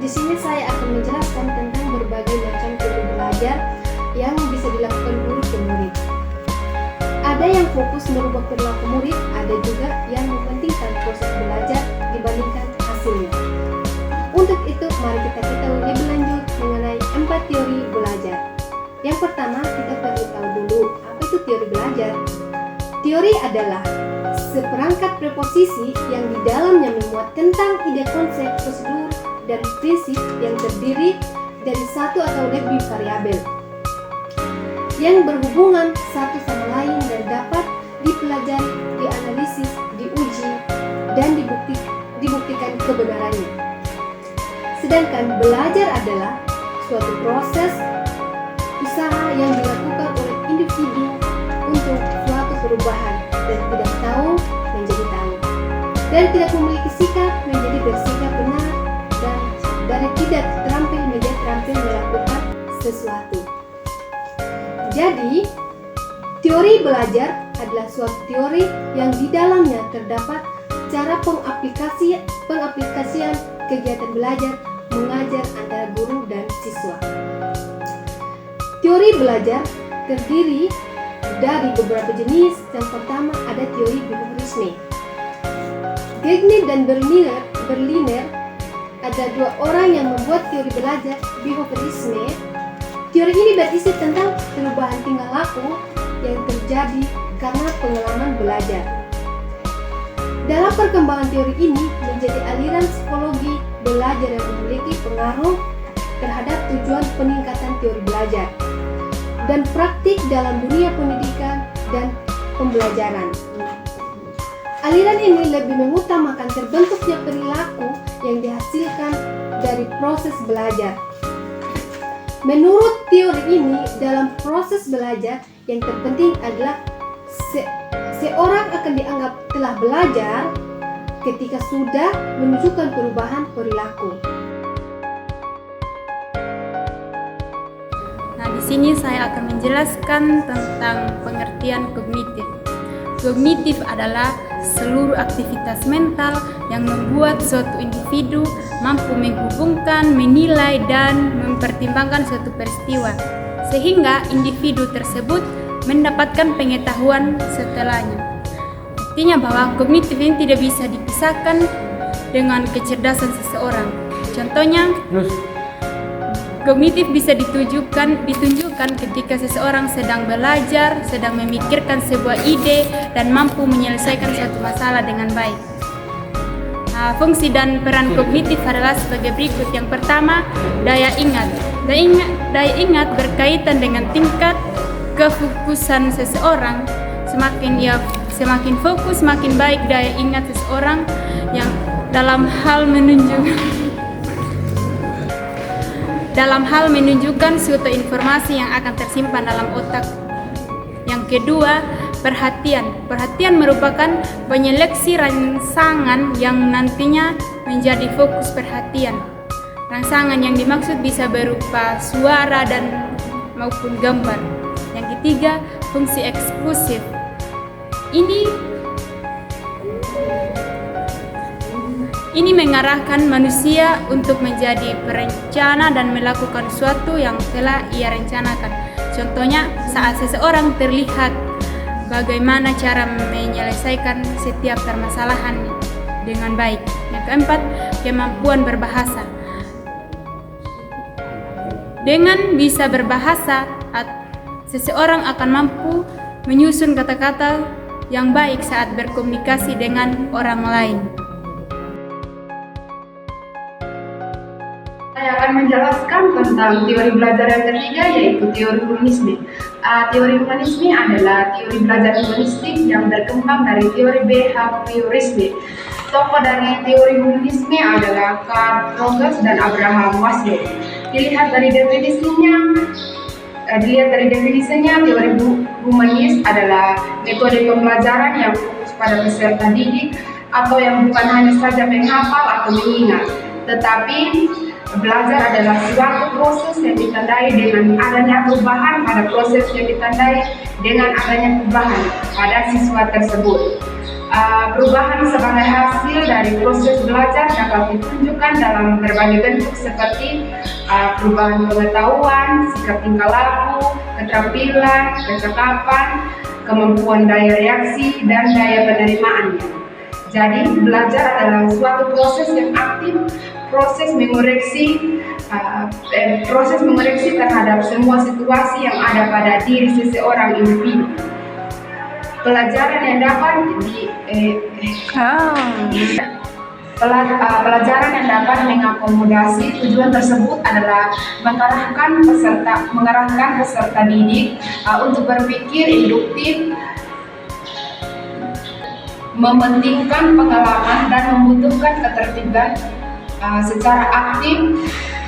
Di sini saya akan menjelaskan tentang berbagai macam teori belajar yang bisa dilakukan guru ke murid. Ada yang fokus merubah perilaku murid, ada juga yang mementingkan proses belajar dibandingkan hasilnya. Untuk itu, mari kita ketahui lebih lanjut mengenai 4 teori belajar. Yang pertama, kita perlu tahu dulu apa itu teori belajar. Teori adalah seperangkat preposisi yang di dalamnya memuat tentang ide, konsep, prosedur, dan prinsip yang terdiri dari satu atau lebih variabel yang berhubungan satu sama lain dan dapat dipelajari, dianalisis, diuji, dan dibuktikan kebenarannya. Sedangkan belajar adalah suatu proses usaha yang dilakukan oleh individu untuk suatu perubahan dan tidak tahu menjadi tahu, dan tidak memiliki sikap menjadi bersikap benar, dan dari tidak terampil menjadi terampil melakukan sesuatu. Jadi, teori belajar adalah suatu teori yang di dalamnya terdapat cara pengaplikasian kegiatan belajar mengajar antara guru dan siswa. Teori belajar terdiri dari beberapa jenis. Yang pertama ada teori behaviorisme. Gagné dan Berliner ada dua orang yang membuat teori belajar behaviorisme. Teori ini berisi tentang perubahan tingkah laku yang terjadi karena pengalaman belajar. Dalam perkembangan teori ini menjadi aliran psikologi belajar yang memiliki pengaruh terhadap tujuan peningkatan teori belajar dan praktik dalam dunia pendidikan dan pembelajaran. Aliran ini lebih mengutamakan terbentuknya perilaku yang dihasilkan dari proses belajar. Menurut teori ini, dalam proses belajar yang terpenting adalah seorang akan dianggap telah belajar ketika sudah menunjukkan perubahan perilaku. Nah, di sini saya akan menjelaskan tentang pengertian kognitif. Kognitif adalah seluruh aktivitas mental yang membuat suatu individu mampu menghubungkan, menilai, dan mempertimbangkan suatu peristiwa, sehingga individu tersebut mendapatkan pengetahuan setelahnya. Artinya bahwa kognitif ini tidak bisa dipisahkan dengan kecerdasan seseorang. Contohnya, kognitif bisa ditunjukkan ketika seseorang sedang belajar, sedang memikirkan sebuah ide, dan mampu menyelesaikan suatu masalah dengan baik. Nah, fungsi dan peran kognitif adalah sebagai berikut. Yang pertama, daya ingat. Daya ingat berkaitan dengan tingkat kefokusan seseorang. Semakin fokus, semakin baik daya ingat seseorang yang dalam hal menunjukkan suatu informasi yang akan tersimpan dalam otak. Yang kedua, perhatian. Perhatian merupakan penyeleksi rangsangan yang nantinya menjadi fokus perhatian. Rangsangan yang dimaksud bisa berupa suara dan maupun gambar. Yang ketiga, fungsi eksklusif. Ini mengarahkan manusia untuk menjadi perencana dan melakukan sesuatu yang telah ia rencanakan. Contohnya, saat seseorang terlihat bagaimana cara menyelesaikan setiap permasalahan dengan baik. Yang keempat, kemampuan berbahasa. Dengan bisa berbahasa, seseorang akan mampu menyusun kata-kata yang baik saat berkomunikasi dengan orang lain. Saya akan menjelaskan tentang teori belajar yang ketiga, yaitu teori humanisme. Teori humanisme adalah teori belajar humanistik yang berkembang dari teori behaviorisme. Tokoh dari teori humanisme adalah Carl Rogers dan Abraham Maslow. Dilihat dari definisinya, teori humanis adalah metode pembelajaran yang fokus pada peserta didik atau yang bukan hanya saja menghafal atau mengingat, tetapi belajar adalah suatu proses yang ditandai dengan adanya perubahan pada perubahan pada siswa tersebut. Perubahan sebagai hasil dari proses belajar dapat ditunjukkan dalam berbagai bentuk seperti perubahan pengetahuan, sikap tingkah laku, keterampilan, kecakapan, kemampuan daya reaksi, dan daya penerimaannya. Jadi, belajar adalah suatu proses yang aktif, proses mengoreksi terhadap semua situasi yang ada pada diri seseorang individu. Pelajaran yang dapat pelajaran yang dapat mengakomodasi tujuan tersebut adalah mengarahkan peserta didik untuk berpikir induktif, mementingkan pengalaman, dan membutuhkan ketertiban secara aktif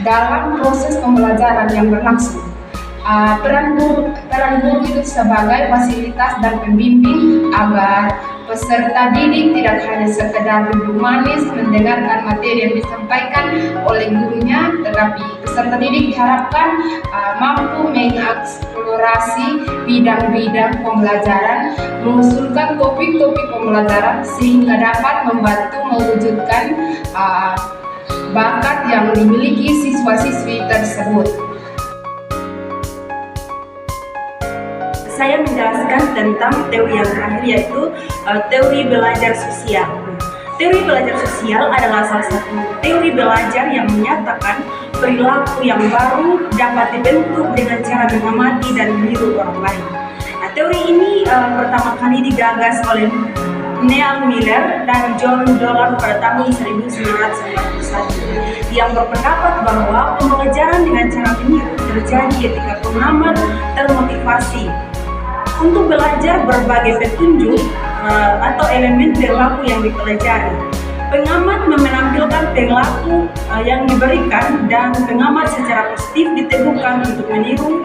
dalam proses pembelajaran yang berlangsung. Peran guru itu sebagai fasilitas dan pembimbing agar peserta didik tidak hanya sekedar duduk manis mendengarkan materi yang disampaikan oleh gurunya, tetapi peserta didik diharapkan mampu mengeksplorasi bidang-bidang pembelajaran, mengusulkan topik-topik pembelajaran sehingga dapat membantu mewujudkan bakat yang dimiliki siswa-siswi tersebut. Saya menjelaskan tentang teori yang terakhir, yaitu teori belajar sosial. Teori belajar sosial adalah salah satu teori belajar yang menyatakan perilaku yang baru dapat dibentuk dengan cara mengamati dan meniru orang lain. Nah, teori ini pertama kali digagas oleh Neal Miller dan John Dolan pada tahun 1991, yang berpendapat bahwa pembelajaran dengan cara meniru terjadi ketika pengamat termotivasi untuk belajar berbagai petunjuk atau elemen perilaku yang dipelajari. Pengamat menampilkan perilaku yang diberikan dan pengamat secara positif diteguhkan untuk meniru.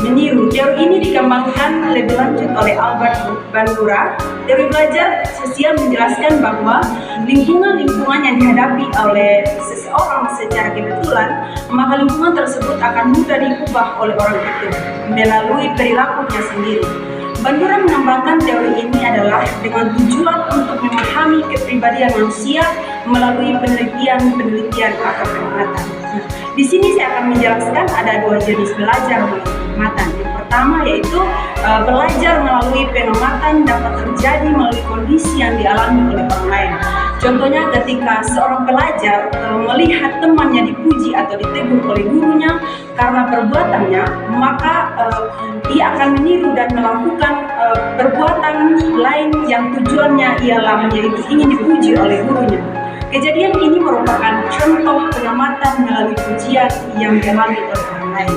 Teori ini dikembangkan lebih lanjut oleh Albert Bandura. Teori belajar sosial menjelaskan bahwa lingkungan yang dihadapi oleh seseorang secara kebetulan, maka lingkungan tersebut akan mudah diubah oleh orang itu melalui perilakunya sendiri. Bandura mengembangkan teori ini adalah dengan tujuan untuk memahami kepribadian manusia melalui penelitian atau pengamatan. Di sini saya akan menjelaskan ada dua jenis belajar melalui pengamatan. Yang pertama yaitu belajar melalui pengamatan dapat terjadi melalui kondisi yang dialami oleh orang lain. Contohnya ketika seorang pelajar melihat temannya dipuji atau ditegur oleh gurunya karena perbuatannya, maka ia akan meniru dan melakukan perbuatan lain yang tujuannya ialah yaitu ingin dipuji oleh gurunya. Kejadian ini merupakan contoh pengamatan melalui pujian yang dialami oleh orang lain.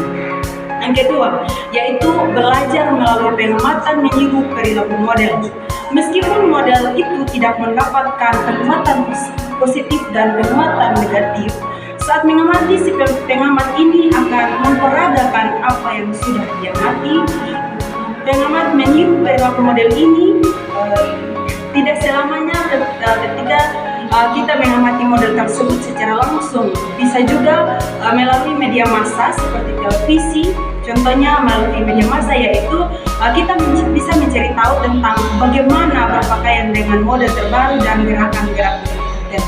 Yang kedua, yaitu belajar melalui pengamatan meniru perilaku model. Meskipun model itu tidak mendapatkan pengamatan positif dan pengamatan negatif, saat mengamati, si pengamat ini akan memperagakan apa yang sudah dia amati. Pengamat meniru perilaku model ini tidak selamanya ketika kita mengamati model tersebut secara langsung, bisa juga melalui media massa seperti televisi. Contohnya melalui media massa yaitu kita bisa mencari tahu tentang bagaimana berpakaian dengan model terbaru dan gerakan-gerakan tertentu.